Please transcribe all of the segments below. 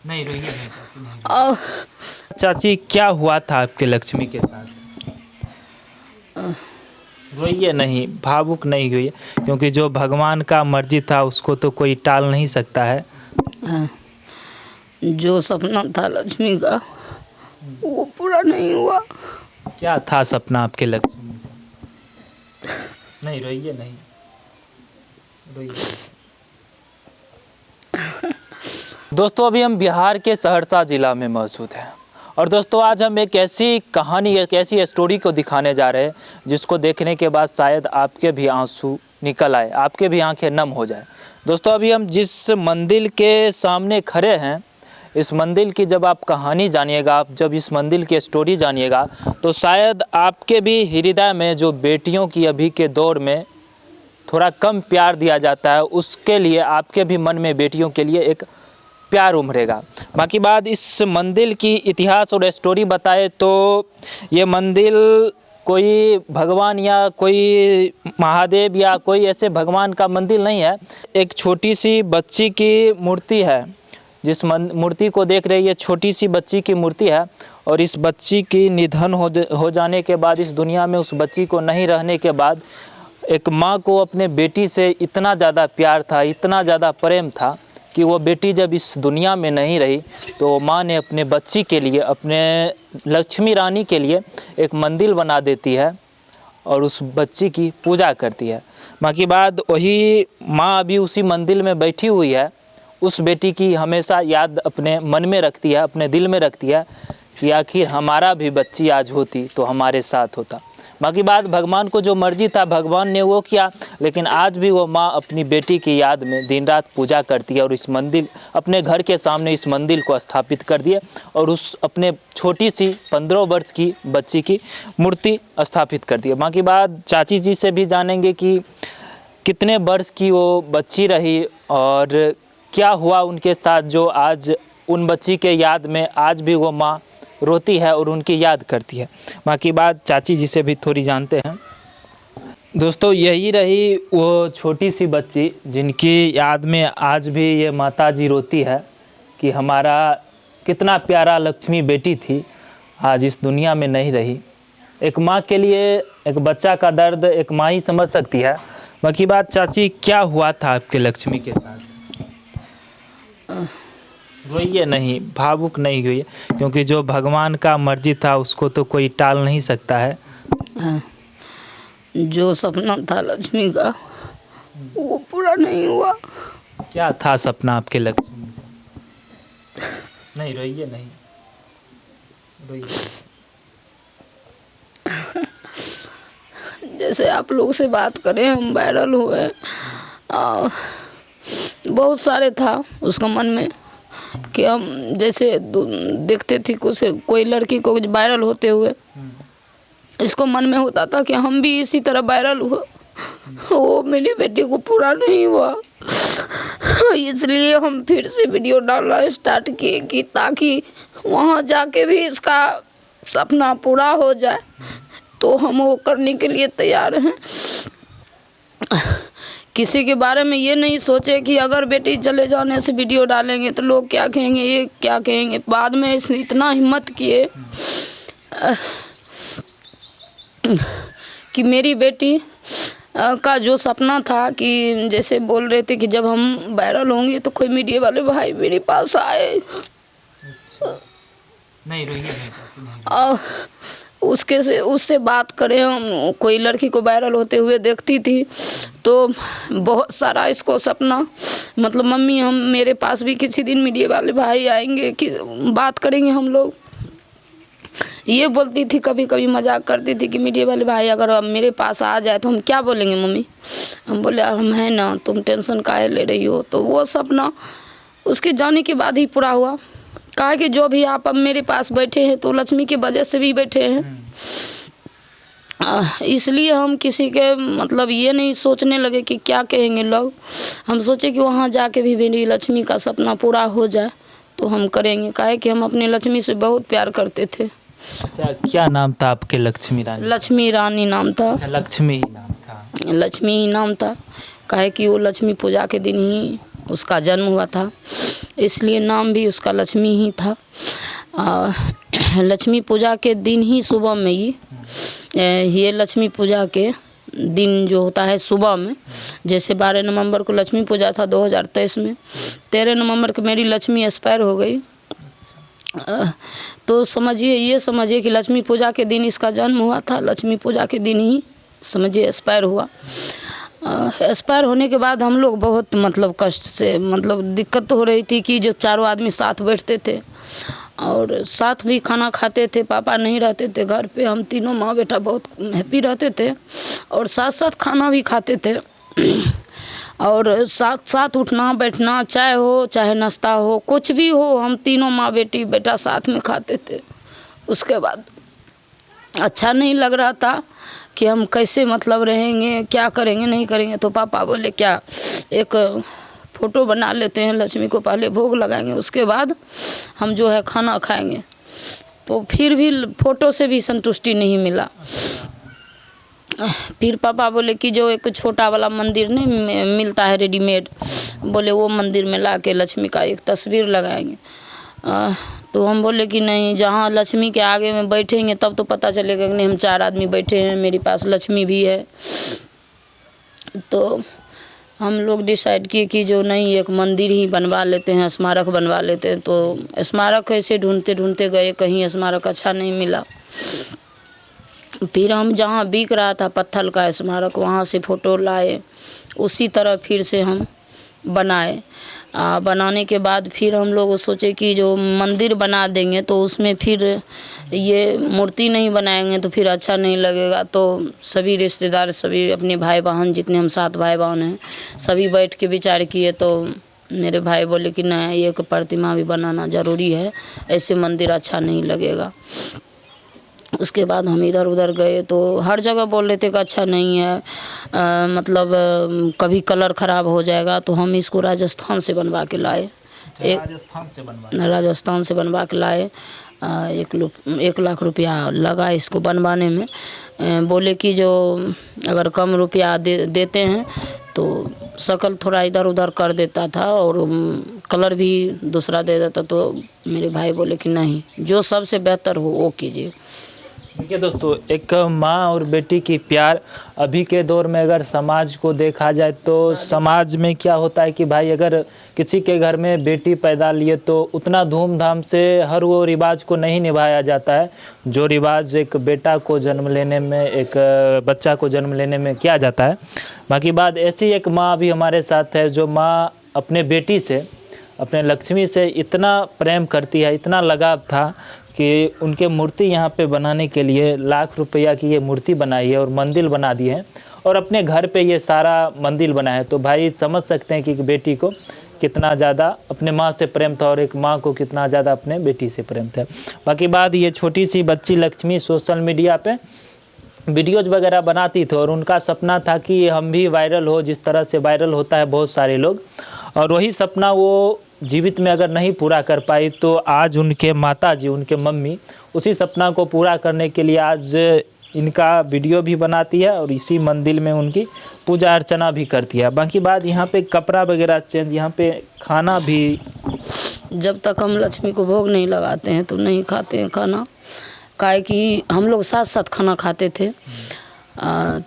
नहीं रोइए नहीं चाची, नहीं। चाची क्या हुआ था आपके लक्ष्मी के साथ? रोइए नहीं, भावुक नहीं हुई, क्योंकि जो भगवान का मर्जी था उसको तो कोई टाल नहीं सकता है। जो सपना था लक्ष्मी का वो पूरा नहीं हुआ। क्या था सपना आपके लक्ष्मी का? नहीं रोइए नहीं, रोइए। दोस्तों अभी हम बिहार के सहरसा ज़िला में मौजूद हैं और दोस्तों आज हम एक ऐसी कहानी, एक ऐसी स्टोरी को दिखाने जा रहे हैं जिसको देखने के बाद शायद आपके भी आंसू निकल आए, आपके भी आंखें नम हो जाए। दोस्तों अभी हम जिस मंदिर के सामने खड़े हैं, इस मंदिर की जब आप कहानी जानिएगा, आप जब इस मंदिर की स्टोरी जानिएगा तो शायद आपके भी हृदय में जो बेटियों की अभी के दौर में थोड़ा कम प्यार दिया जाता है, उसके लिए आपके भी मन में बेटियों के लिए एक प्यार उमड़ेगा। बाकी बात इस मंदिर की इतिहास और स्टोरी बताए तो ये मंदिर कोई भगवान या कोई महादेव या कोई ऐसे भगवान का मंदिर नहीं है, एक छोटी सी बच्ची की मूर्ति है। जिस मूर्ति को देख रहे हैं ये छोटी सी बच्ची की मूर्ति है और इस बच्ची की निधन हो जाने के बाद, इस दुनिया में उस बच्ची को नहीं रहने के बाद, एक माँ को अपने बेटी से इतना ज़्यादा प्यार था, इतना ज़्यादा प्रेम था कि वो बेटी जब इस दुनिया में नहीं रही तो माँ ने अपने बच्ची के लिए, अपने लक्ष्मी रानी के लिए एक मंदिर बना देती है और उस बच्ची की पूजा करती है। बाकी बात वही माँ अभी उसी मंदिर में बैठी हुई है, उस बेटी की हमेशा याद अपने मन में रखती है, अपने दिल में रखती है कि आखिर हमारा भी बच्ची आज होती तो हमारे साथ होता। बाकी बात भगवान को जो मर्जी था भगवान ने वो किया, लेकिन आज भी वो माँ अपनी बेटी की याद में दिन रात पूजा करती है और इस मंदिर, अपने घर के सामने इस मंदिर को स्थापित कर दिए और उस अपने छोटी सी 15 वर्ष की बच्ची की मूर्ति स्थापित कर दी है। बाकी बात चाची जी से भी जानेंगे कि कितने वर्ष की वो बच्ची रही और क्या हुआ उनके साथ, जो आज उन बच्ची के याद में आज भी वो माँ रोती है और उनकी याद करती है। बाकी बात चाची जी से भी थोड़ी जानते हैं। दोस्तों यही रही वो छोटी सी बच्ची जिनकी याद में आज भी ये माता जी रोती है कि हमारा कितना प्यारा लक्ष्मी बेटी थी, आज इस दुनिया में नहीं रही। एक माँ के लिए एक बच्चा का दर्द एक माँ ही समझ सकती है। बाकी बात चाची क्या हुआ था आपके लक्ष्मी के साथ? रोइए नहीं, भावुक नहीं हुई, क्योंकि जो भगवान का मर्जी था उसको तो कोई टाल नहीं सकता है। जो सपना था लक्ष्मी का वो पूरा नहीं हुआ। क्या था सपना आपके लक्ष्मी का? नहीं रोइए नहीं, रोइए। जैसे आप लोग से बात करें, हम वायरल हुए, बहुत सारे था उसका मन में कि हम जैसे देखते थे कोई लड़की को वायरल होते हुए, इसको मन में होता था कि हम भी इसी तरह वायरल हुए। वो मेरी बेटी को पूरा नहीं हुआ, इसलिए हम फिर से वीडियो डालना स्टार्ट किए कि ताकि वहाँ जाके भी इसका सपना पूरा हो जाए। तो हम वो करने के लिए तैयार हैं। किसी के बारे में ये नहीं सोचे कि अगर बेटी चले जाने से वीडियो डालेंगे तो लोग क्या कहेंगे, ये क्या कहेंगे। बाद में इसने इतना हिम्मत किए कि मेरी बेटी का जो सपना था कि जैसे बोल रहे थे कि जब हम वायरल होंगे तो कोई मीडिया वाले भाई मेरे पास आए। नहीं रोइए नहीं, उससे बात करें, हम कोई लड़की को वायरल होते हुए देखती थी तो बहुत सारा इसको सपना, मतलब मम्मी हम मेरे पास भी किसी दिन मीडिया वाले भाई आएंगे कि बात करेंगे हम लोग, ये बोलती थी। कभी कभी मजाक करती थी कि मीडिया वाले भाई अगर अब मेरे पास आ जाए तो हम क्या बोलेंगे मम्मी। हम बोले हम हैं ना, तुम टेंशन काहे ले रही हो। तो वो सपना उसके जाने के बाद ही पूरा हुआ। कहा कि जो भी आप अब मेरे पास बैठे हैं तो लक्ष्मी की वजह से भी बैठे हैं, इसलिए हम किसी के मतलब ये नहीं सोचने लगे कि क्या कहेंगे लोग। हम सोचे कि वहाँ जाके भी मेरी लक्ष्मी का सपना पूरा हो जाए तो हम करेंगे। काहे कि हम अपने लक्ष्मी से बहुत प्यार करते थे। अच्छा क्या नाम था आपके लक्ष्मी रानी? लक्ष्मी रानी नाम था। अच्छा लक्ष्मी ही नाम था। लक्ष्मी ही नाम था। काहे कि वो लक्ष्मी पूजा के दिन ही उसका जन्म हुआ था। इसलिए नाम भी उसका लक्ष्मी ही था। लक्ष्मी पूजा के दिन ही सुबह में ही ये लक्ष्मी पूजा के दिन जो होता है सुबह में, जैसे 12 नवंबर को लक्ष्मी पूजा था 2023 में, 13 नवंबर को मेरी लक्ष्मी एक्सपायर हो गई। तो समझिए कि लक्ष्मी पूजा के दिन इसका जन्म हुआ था, लक्ष्मी पूजा के दिन ही समझिए एक्सपायर हुआ। एक्सपायर होने के बाद हम लोग बहुत मतलब कष्ट से मतलब दिक्कत हो रही थी कि जो चारों आदमी साथ बैठते थे और साथ भी खाना खाते थे। पापा नहीं रहते थे घर पे, हम तीनों माँ बेटा बहुत हैप्पी रहते थे और साथ साथ खाना भी खाते थे और साथ साथ उठना बैठना, चाय हो चाहे नाश्ता हो कुछ भी हो, हम तीनों माँ बेटा साथ में खाते थे। उसके बाद अच्छा नहीं लग रहा था कि हम कैसे मतलब रहेंगे, क्या करेंगे नहीं करेंगे। तो पापा बोले क्या एक फ़ोटो बना लेते हैं, लक्ष्मी को पहले भोग लगाएंगे उसके बाद हम जो है खाना खाएंगे। तो फिर भी फ़ोटो से भी संतुष्टि नहीं मिला। फिर पापा बोले कि जो एक छोटा वाला मंदिर नहीं मिलता है रेडीमेड, बोले वो मंदिर में ला के लक्ष्मी का एक तस्वीर लगाएंगे। तो हम बोले कि नहीं, जहाँ लक्ष्मी के आगे में बैठेंगे तब तो पता चलेगा कि नहीं हम 4 आदमी बैठे हैं, मेरे पास लक्ष्मी भी है। तो हम लोग डिसाइड किए कि जो नहीं एक मंदिर ही बनवा लेते हैं, स्मारक बनवा लेते हैं। तो स्मारक ऐसे ढूंढते ढूंढते गए, कहीं स्मारक अच्छा नहीं मिला। फिर हम जहाँ बिक रहा था पत्थर का स्मारक, वहाँ से फ़ोटो लाए, उसी तरह फिर से हम बनाए। बनाने के बाद फिर हम लोग सोचे कि जो मंदिर बना देंगे तो उसमें फिर ये मूर्ति नहीं बनाएंगे तो फिर अच्छा नहीं लगेगा। तो सभी रिश्तेदार, सभी अपने भाई बहन, जितने हम 7 भाई बहन हैं, सभी बैठ के विचार किए। तो मेरे भाई बोले कि नहीं, एक प्रतिमा भी बनाना ज़रूरी है, ऐसे मंदिर अच्छा नहीं लगेगा। उसके बाद हम इधर उधर गए तो हर जगह बोल रहे थे कि अच्छा नहीं है, मतलब कभी कलर ख़राब हो जाएगा। तो हम इसको राजस्थान से बनवा के लाए, राजस्थान से बनवा के लाए। 1 लाख रुपया लगा इसको बनवाने में। बोले कि जो अगर कम रुपया देते हैं तो शक्ल थोड़ा इधर उधर कर देता था और कलर भी दूसरा दे देता। तो मेरे भाई बोले कि नहीं, जो सबसे बेहतर हो वो कीजिए। देखिए दोस्तों, एक माँ और बेटी की प्यार अभी के दौर में अगर समाज को देखा जाए तो समाज में क्या होता है कि भाई अगर किसी के घर में बेटी पैदा लिए तो उतना धूमधाम से हर वो रिवाज को नहीं निभाया जाता है जो रिवाज एक बेटा को जन्म लेने में, एक बच्चा को जन्म लेने में किया जाता है। बाकी बात ऐसी एक माँ भी हमारे साथ है जो माँ अपने बेटी से, अपने लक्ष्मी से इतना प्रेम करती है, इतना लगाव था कि उनके मूर्ति यहाँ पे बनाने के लिए 1 लाख रुपया की ये मूर्ति बनाई है और मंदिर बना दी है और अपने घर पे ये सारा मंदिर बनाया है। तो भाई समझ सकते हैं कि बेटी को कितना ज़्यादा अपने माँ से प्रेम था और एक माँ को कितना ज़्यादा अपने बेटी से प्रेम था। बाकी बात, ये छोटी सी बच्ची लक्ष्मी सोशल मीडिया पे वीडियोज़ वगैरह बनाती थी और उनका सपना था कि हम भी वायरल हो, जिस तरह से वायरल होता है बहुत सारे लोग, और वही सपना वो जीवित में अगर नहीं पूरा कर पाई तो आज उनके माताजी, उनके मम्मी उसी सपना को पूरा करने के लिए आज इनका वीडियो भी बनाती है और इसी मंदिर में उनकी पूजा अर्चना भी करती है। बाकी बात, यहाँ पे कपड़ा वगैरह चेंज, यहाँ पे खाना भी, जब तक हम लक्ष्मी को भोग नहीं लगाते हैं तो नहीं खाते हैं खाना, काहे कि हम लोग साथ साथ खाना खाते थे।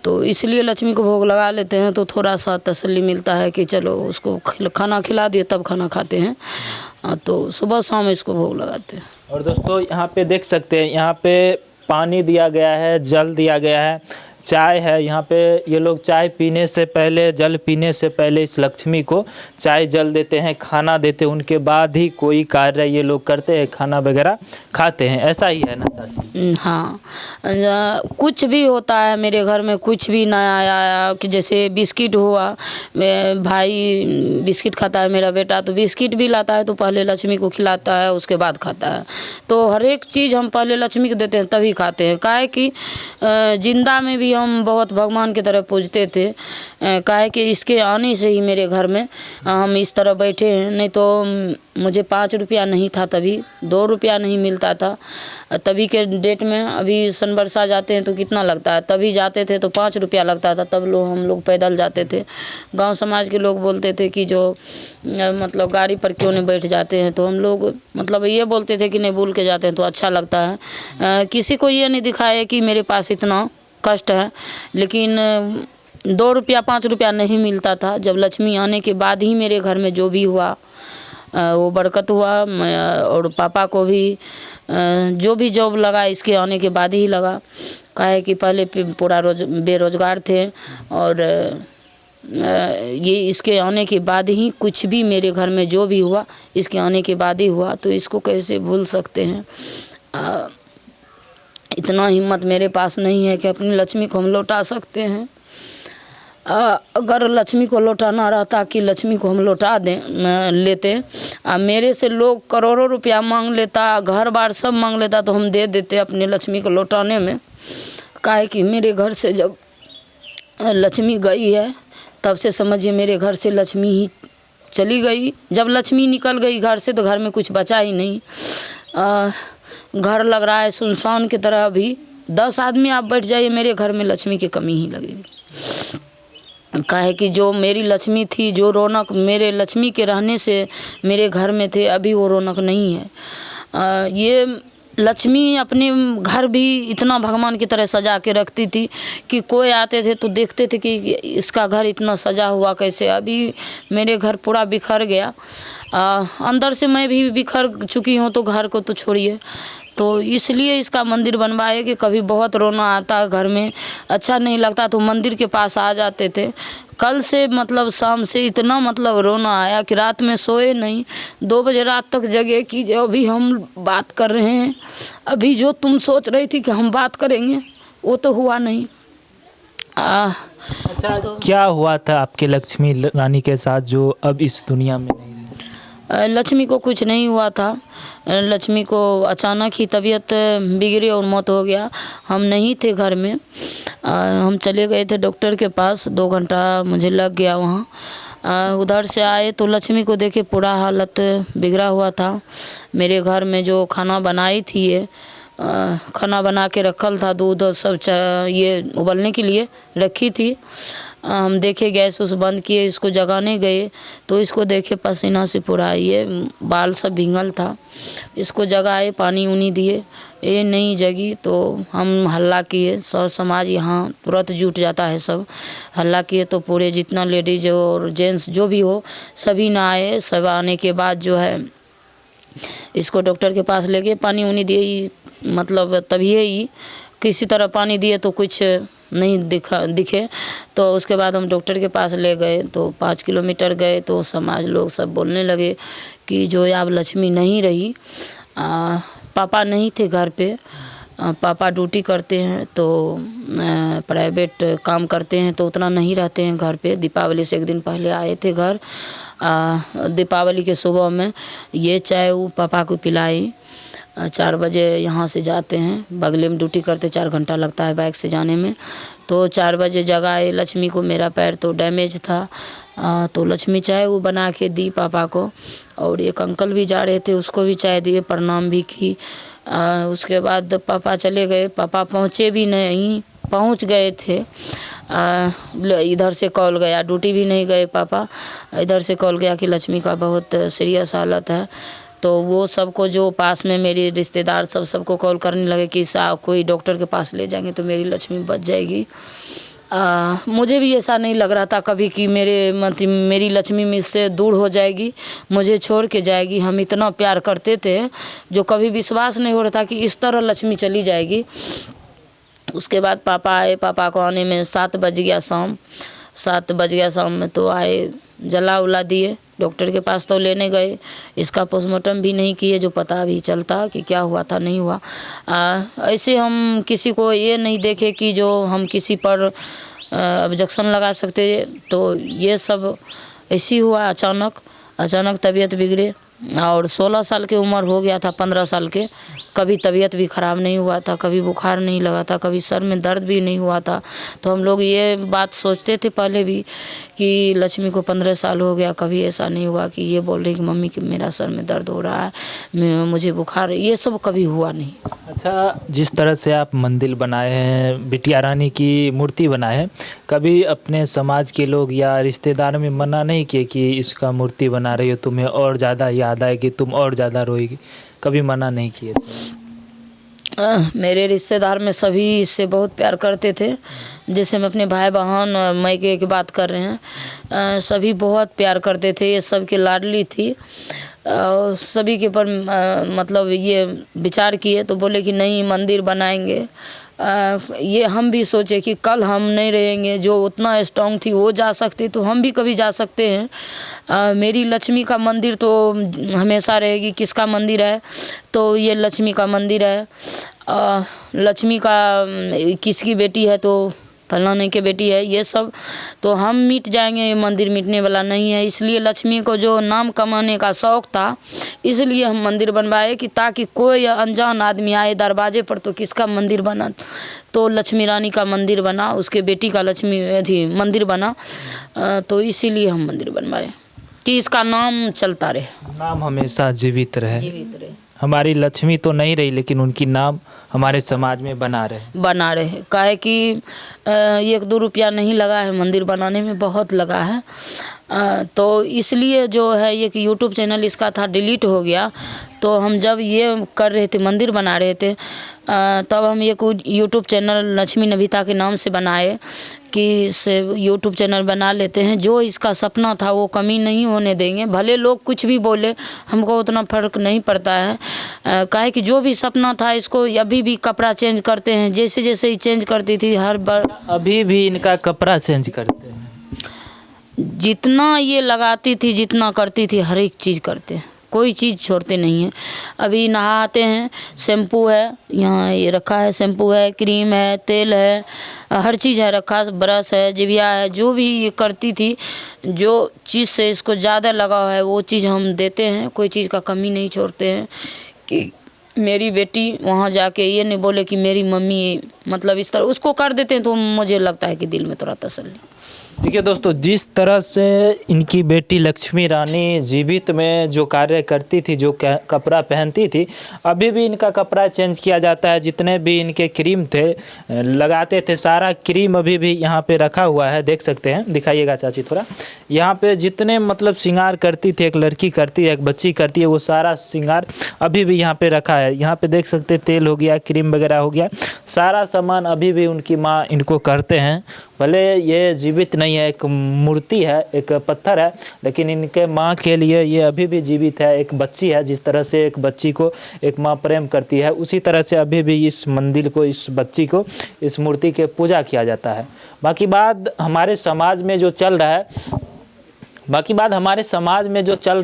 तो इसलिए लक्ष्मी को भोग लगा लेते हैं तो थोड़ा सा तसल्ली मिलता है कि चलो उसको खाना खिला दिए तब खाना खाते हैं। तो सुबह शाम इसको भोग लगाते हैं। और दोस्तों यहाँ पे देख सकते हैं, यहाँ पे पानी दिया गया है, जल दिया गया है, चाय है। यहाँ पे ये लोग चाय पीने से पहले, जल पीने से पहले इस लक्ष्मी को चाय जल देते हैं, खाना देते हैं, उनके बाद ही कोई कार्य ये लोग करते हैं, खाना वगैरह खाते हैं। ऐसा ही है ना चाची? हाँ, कुछ भी होता है मेरे घर में, कुछ भी नया आया कि जैसे बिस्किट हुआ, भाई बिस्किट खाता है मेरा बेटा, तो बिस्किट भी लाता है तो पहले लक्ष्मी को खिलाता है उसके बाद खाता है। तो हर एक चीज़ हम पहले लक्ष्मी को देते हैं तभी खाते हैं। काहे कि जिंदा में भी हम बहुत भगवान की तरह पूजते थे। काहे कि इसके आने से ही मेरे घर में हम इस तरह बैठे हैं, नहीं तो मुझे 5 रुपया नहीं था, तभी 2 रुपया नहीं मिलता था। तभी के डेट में अभी सन बरसा जाते हैं तो कितना लगता है, तभी जाते थे तो 5 रुपया लगता था, तब हम लोग पैदल जाते थे। गांव समाज के लोग बोलते थे कि जो मतलब गाड़ी पर क्यों नहीं बैठ जाते हैं, तो हम लोग मतलब ये बोलते थे कि नहीं बोल के जाते हैं तो अच्छा लगता है। किसी को ये नहीं दिखाया कि मेरे पास इतना कष्ट है, लेकिन 2 रुपया 5 रुपया नहीं मिलता था। जब लक्ष्मी आने के बाद ही मेरे घर में जो भी हुआ वो बरकत हुआ। और पापा को भी जो भी जॉब लगा इसके आने के बाद ही लगा। काहे कि पहले पूरा बेरोजगार थे, और ये इसके आने के बाद ही कुछ भी मेरे घर में जो भी हुआ इसके आने के बाद ही हुआ, तो इसको कैसे भूल सकते हैं। इतना हिम्मत मेरे पास नहीं है कि अपनी लक्ष्मी को हम लौटा सकते हैं। अगर लक्ष्मी को लौटाना रहता कि लक्ष्मी को हम लौटा लेते, मेरे से लोग करोड़ों रुपया मांग लेता, घर बार सब मांग लेता, तो हम दे देते अपनी लक्ष्मी को लौटाने में। काहे कि मेरे घर से जब लक्ष्मी गई है तब से समझिए मेरे घर से लक्ष्मी ही चली गई। जब लक्ष्मी निकल गई घर से तो घर में कुछ बचा ही नहीं। घर लग रहा है सुनसान की तरह। अभी 10 आदमी आप बैठ जाइए, मेरे घर में लक्ष्मी की कमी ही लगेगी। काहे कि जो मेरी लक्ष्मी थी, जो रौनक मेरे लक्ष्मी के रहने से मेरे घर में थे, अभी वो रौनक नहीं है। ये लक्ष्मी अपने घर भी इतना भगवान की तरह सजा के रखती थी कि कोई आते थे तो देखते थे कि इसका घर इतना सजा हुआ कैसे। अभी मेरे घर पूरा बिखर गया। अंदर से मैं भी बिखर चुकी हूँ, तो घर को तो छोड़िए। तो इसलिए इसका मंदिर बनवाए कि कभी बहुत रोना आता घर में, अच्छा नहीं लगता तो मंदिर के पास आ जाते थे। कल से मतलब शाम से इतना मतलब रोना आया कि रात में सोए नहीं, 2 बजे रात तक जगे कि जो अभी हम बात कर रहे हैं, अभी जो तुम सोच रही थी कि हम बात करेंगे वो तो हुआ नहीं। अच्छा, तो क्या हुआ था आपके लक्ष्मी रानी के साथ जो अब इस दुनिया में नहीं रही? लक्ष्मी को कुछ नहीं हुआ था। लक्ष्मी को अचानक ही तबीयत बिगड़ी और मौत हो गया। हम नहीं थे घर में, हम चले गए थे डॉक्टर के पास। 2 घंटा मुझे लग गया वहाँ। उधर से आए तो लक्ष्मी को देखे पूरा हालत बिगड़ा हुआ था। मेरे घर में जो खाना बनाई थी, ये खाना बना के रखल था, दूध और सब ये उबलने के लिए रखी थी। हम देखे, गैस उस बंद किए, इसको जगाने गए तो इसको देखे पसीना से पूरा ये बाल सब भींगल था। इसको जगाए, पानी उनी दिए, ये नहीं जगी तो हम हल्ला किए। सौ समाज यहाँ तुरंत जुट जाता है, सब हल्ला किए तो पूरे जितना लेडीज और जेंट्स जो भी हो सभी ना आए। सब आने के बाद जो है इसको डॉक्टर के पास ले गए, पानी उनी दिए। मतलब तभी ही किसी तरह पानी दिए तो कुछ नहीं दिखे। तो उसके बाद हम डॉक्टर के पास ले गए तो 5 किलोमीटर गए तो समाज लोग सब बोलने लगे कि जो अब लक्ष्मी नहीं रही। पापा नहीं थे घर पे, पापा ड्यूटी करते हैं तो प्राइवेट काम करते हैं तो उतना नहीं रहते हैं घर पे। दीपावली से 1 दिन पहले आए थे घर। दीपावली के सुबह में ये चाय वो पापा को पिलाई। 4 बजे यहाँ से जाते हैं, बगले में ड्यूटी करते, 4 घंटा लगता है बाइक से जाने में। तो 4 बजे जगाए लक्ष्मी को। मेरा पैर तो डैमेज था, तो लक्ष्मी चाय वो बना के दी पापा को। और एक अंकल भी जा रहे थे, उसको भी चाय दिए, प्रणाम भी की। उसके बाद पापा चले गए। पापा पहुँचे भी नहीं, पहुँच गए थे। इधर से कॉल गया, ड्यूटी भी नहीं गए पापा। इधर से कॉल गया कि लक्ष्मी का बहुत सीरियस हालत है। तो वो सबको जो पास में मेरे रिश्तेदार सबको कॉल करने लगे कि कोई डॉक्टर के पास ले जाएंगे तो मेरी लक्ष्मी बच जाएगी। मुझे भी ऐसा नहीं लग रहा था कभी कि मेरी लक्ष्मी मुझसे दूर हो जाएगी, मुझे छोड़ के जाएगी। हम इतना प्यार करते थे जो कभी विश्वास नहीं हो रहा था कि इस तरह लक्ष्मी चली जाएगी। उसके बाद पापा आए। पापा को आने में 7 बज गया शाम। 7 बज गया शाम में तो आए, जला उला दिए। डॉक्टर के पास तो लेने गए, इसका पोस्टमार्टम भी नहीं किए जो पता भी चलता कि क्या हुआ था नहीं हुआ। ऐसे हम किसी को ये नहीं देखे कि जो हम किसी पर ऑब्जेक्शन लगा सकते। तो ये सब ऐसी हुआ। अचानक तबीयत बिगड़े, और 16 साल की उम्र हो गया था, 15 साल के, कभी तबीयत भी ख़राब नहीं हुआ था, कभी बुखार नहीं लगा था, कभी सर में दर्द भी नहीं हुआ था। तो हम लोग ये बात सोचते थे पहले भी कि लक्ष्मी को 15 साल हो गया, कभी ऐसा नहीं हुआ कि ये बोल रही कि मम्मी कि मेरा सर में दर्द हो रहा है, मुझे बुखार, ये सब कभी हुआ नहीं। अच्छा, जिस तरह से आप मंदिर बनाए हैं, बिटिया रानी की मूर्ति बनाए हैं, कभी अपने समाज के लोग या रिश्तेदार में मना नहीं किए कि इसका मूर्ति बना रही हो, तुम्हें और ज़्यादा याद आएगी, तुम और ज़्यादा रोएगी, कभी मना नहीं किए थे? मेरे रिश्तेदार में सभी इससे बहुत प्यार करते थे। जैसे हम अपने भाई बहन मायके की बात कर रहे हैं, सभी बहुत प्यार करते थे, ये सबकी लाडली थी। सभी के पर मतलब ये विचार किए तो बोले कि नहीं मंदिर बनाएंगे। ये हम भी सोचे कि कल हम नहीं रहेंगे, जो उतना स्ट्रॉन्ग थी वो जा सकती तो हम भी कभी जा सकते हैं। मेरी लक्ष्मी का मंदिर तो हमेशा रहेगी। किसका मंदिर है? तो ये लक्ष्मी का मंदिर है। लक्ष्मी का किसकी बेटी है तो फलाने के बेटी है, ये सब तो हम मिट जाएंगे, ये मंदिर मिटने वाला नहीं है। इसलिए लक्ष्मी को जो नाम कमाने का शौक़ था, इसलिए हम मंदिर बनवाए कि ताकि कोई अनजान आदमी आए दरवाजे पर तो किसका मंदिर बना, तो लक्ष्मी रानी का मंदिर बना, उसके बेटी का लक्ष्मी थी मंदिर बना। तो इसीलिए हम मंदिर बनवाए कि इसका नाम चलता रहे, नाम हमेशा जीवित रहे। जीवित रहे। हमारी लक्ष्मी तो नहीं रही, लेकिन उनकी नाम हमारे समाज में बना रहे। काहे कि 1-2 रुपया नहीं लगा है मंदिर बनाने में, बहुत लगा है। तो इसलिए जो है ये कि यूट्यूब चैनल इसका था, डिलीट हो गया। तो हम जब ये कर रहे थे, मंदिर बना रहे थे, तब हम एक यूट्यूब चैनल लक्ष्मी नभिता के नाम से बनाए कि से यूट्यूब चैनल बना लेते हैं। जो इसका सपना था वो कमी नहीं होने देंगे, भले लोग कुछ भी बोले, हमको उतना फ़र्क नहीं पड़ता है। काहे कि जो भी सपना था, इसको अभी भी कपड़ा चेंज करते हैं, जैसे जैसे ही चेंज करती थी हर बार। अभी भी इनका कपड़ा चेंज करते हैं, जितना ये लगाती थी, जितना करती थी, हर एक चीज़ करते हैं, कोई चीज़ छोड़ते नहीं हैं। अभी नहाते हैं, शैम्पू है यहाँ ये रखा है, शैम्पू है, क्रीम है, तेल है, हर चीज़ है रखा, ब्रश है, जिभिया है। जो भी ये करती थी, जो चीज़ से इसको ज़्यादा लगाव है वो चीज़ हम देते हैं, कोई चीज़ का कमी नहीं छोड़ते हैं कि मेरी बेटी वहाँ जाके ये नहीं बोले कि मेरी मम्मी, मतलब इस तरह उसको कर देते हैं तो मुझे लगता है कि दिल में थोड़ा तसल्ली। देखिए दोस्तों, जिस तरह से इनकी बेटी लक्ष्मी रानी जीवित में जो कार्य करती थी, जो कपड़ा पहनती थी, अभी भी इनका कपड़ा चेंज किया जाता है। जितने भी इनके क्रीम थे, लगाते थे, सारा क्रीम अभी भी यहाँ पे रखा हुआ है, देख सकते हैं। दिखाइएगा चाची थोड़ा। यहाँ पे जितने मतलब श्रृंगार करती थी, एक लड़की करती है, एक बच्ची करती है, वो सारा श्रृंगार अभी भी यहाँ पे रखा है। यहाँ पे देख सकते हैं, तेल हो गया, क्रीम वगैरह हो गया, सारा सामान अभी भी उनकी माँ इनको करते हैं। भले ये जीवित नहीं है, एक मूर्ति है, एक पत्थर है, लेकिन इनके माँ के लिए ये अभी भी जीवित है। एक बच्ची है, जिस तरह से एक बच्ची को एक माँ प्रेम करती है, उसी तरह से अभी भी इस मंदिर को, इस बच्ची को, इस मूर्ति के पूजा किया जाता है। बाकी बात हमारे समाज में जो चल रहा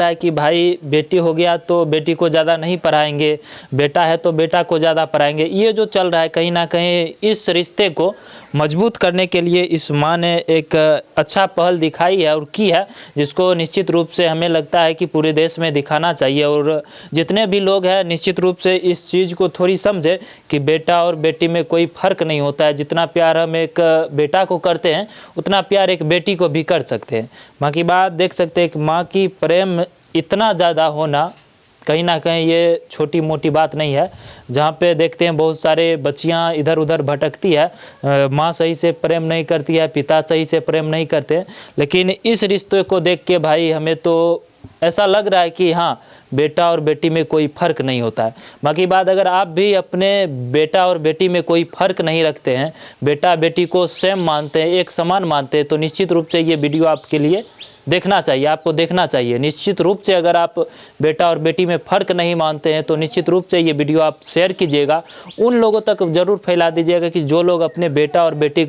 है, कि भाई बेटी हो गया तो बेटी को ज़्यादा नहीं पढ़ाएंगे, बेटा है तो बेटा को ज़्यादा पढ़ाएंगे, ये जो चल रहा है, कहीं ना कहीं इस रिश्ते को मजबूत करने के लिए इस माँ ने एक अच्छा पहल दिखाई है और की है, जिसको निश्चित रूप से हमें लगता है कि पूरे देश में दिखाना चाहिए। और जितने भी लोग हैं, निश्चित रूप से इस चीज़ को थोड़ी समझे कि बेटा और बेटी में कोई फ़र्क नहीं होता है। जितना प्यार हम एक बेटा को करते हैं, उतना प्यार एक बेटी को भी कर सकते हैं। बाकी बात देख सकते हैं, एक माँ की प्रेम इतना ज़्यादा होना कहीं ना कहीं ये छोटी मोटी बात नहीं है। जहाँ पे देखते हैं बहुत सारे बच्चियाँ इधर उधर भटकती है, माँ सही से प्रेम नहीं करती है, पिता सही से प्रेम नहीं करते, लेकिन इस रिश्ते को देख के भाई हमें तो ऐसा लग रहा है कि हाँ, बेटा और बेटी में कोई फ़र्क नहीं होता है। बाकी बात, अगर आप भी अपने बेटा और बेटी में कोई फ़र्क नहीं रखते हैं, बेटा बेटी को सेम मानते हैं, एक समान मानते हैं, तो निश्चित रूप से ये वीडियो आपके लिए देखना चाहिए, आपको देखना चाहिए। निश्चित रूप से अगर आप बेटा और बेटी में फ़र्क नहीं मानते हैं, तो निश्चित रूप से ये वीडियो आप शेयर कीजिएगा, उन लोगों तक ज़रूर फैला दीजिएगा कि जो लोग अपने बेटा और बेटी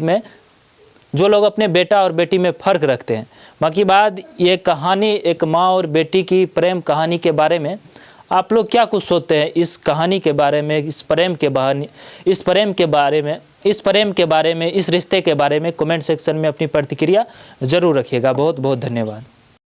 में फ़र्क रखते हैं। बाकी बात, ये कहानी एक माँ और बेटी की प्रेम कहानी के बारे में आप लोग क्या कुछ सोचते हैं? इस कहानी के बारे में, इस प्रेम के बारे में, इस रिश्ते के बारे में कमेंट सेक्शन में अपनी प्रतिक्रिया ज़रूर रखिएगा। बहुत बहुत धन्यवाद।